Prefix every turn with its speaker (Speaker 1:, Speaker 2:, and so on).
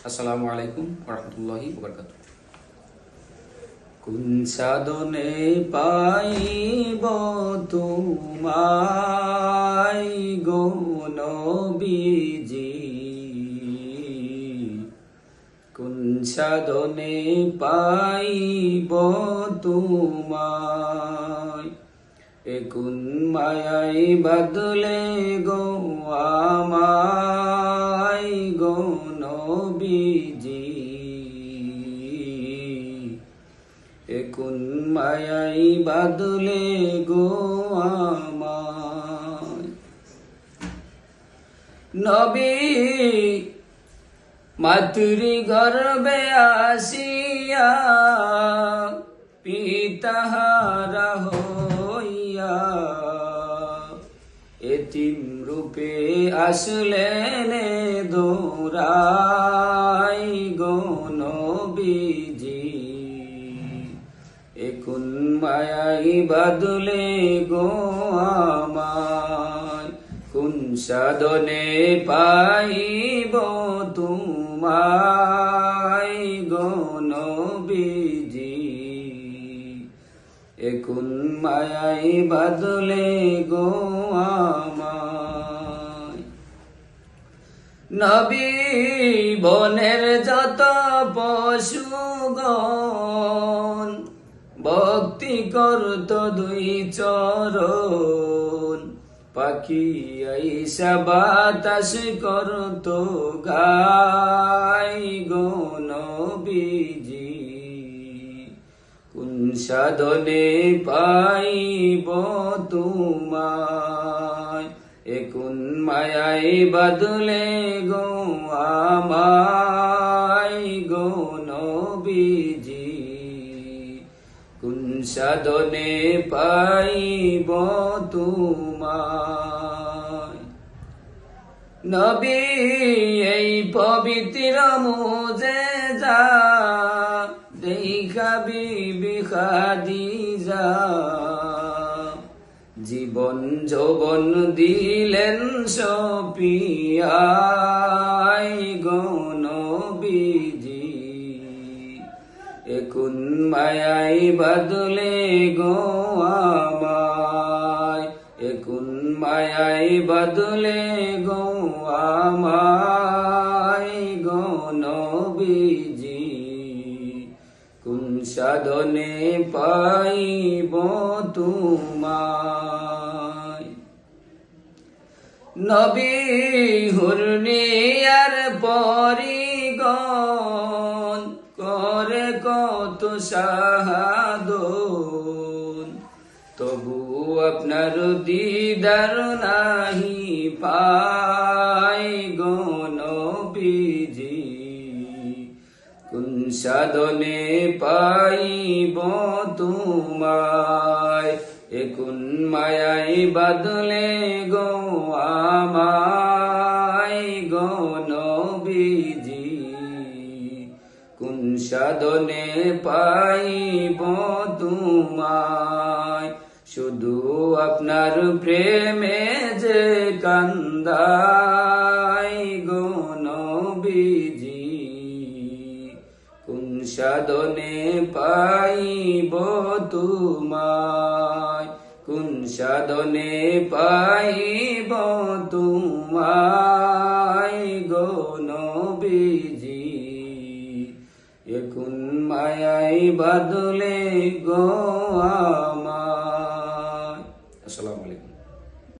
Speaker 1: আসসালামু আলাইকুম ওয়া রাহমাতুল্লাহি ওয়া বারাকাতুহু। কোন সাধনে পাইব তোমায় গো নবীজি, কোন সাধনে পাইব তোমায়, এ কোন মায়াই বাদলে গো আমায় গো নবীজি, এ কোন মায়াই বাদলে গো আমায়। নবী মাতৃ গর্ভে আসিয়া পিতাহারা হইয়া, এতিম রূপে আসলেন দৌড়াই গো নবীজি, এ কোন মায়াই বাদলে গো আমায়, কোন সাধনে পাইব তোমায় গো নবীজি, এ কোন মায়াই বাদলে গো আমায়। নবী বনের যত পশুগণ ভক্তি করত দুই চরণ, পাখি আইসা বাতাস করত গাই গো নবীজি, কোন সাধনে পাইব তোমায়, এ কোন মায়াই বাদলে গো আমায় গো নবীজি, কোন সাধনে পাইব তোমায়। নবী এই পবিত্র মুজেজা দেখা বিবি খাদিজা, জীবন যৌবন দিলেন সপিয়াই গো নবীজি, এ কোন মায়াই বাদলে গো আমায়, এ কোন মায়াই বাদলে গো আমায় গো নবীজি, কোন সাধনে পাইব তোমায়। নবী হুরনিয়ার পরিগণ করে কত শাহাদত, তবু আপনার দিদার নাহি পাই গো নবীজি, কোন সাধনে পাইব তোমায়, এ কোন মায়াই বাদলে গো আমায় গো নবীজি, কোন সাধনে পাইব তোমায়, শুধু আপনার প্রেমে যে কান্দাই গো নবীজি, কোন সাধনে পাইব তোমায়, কোন সাধনে পাইব তোমায় গো নবীজি, এ কোন মায়াই বাদলে গো আমায়।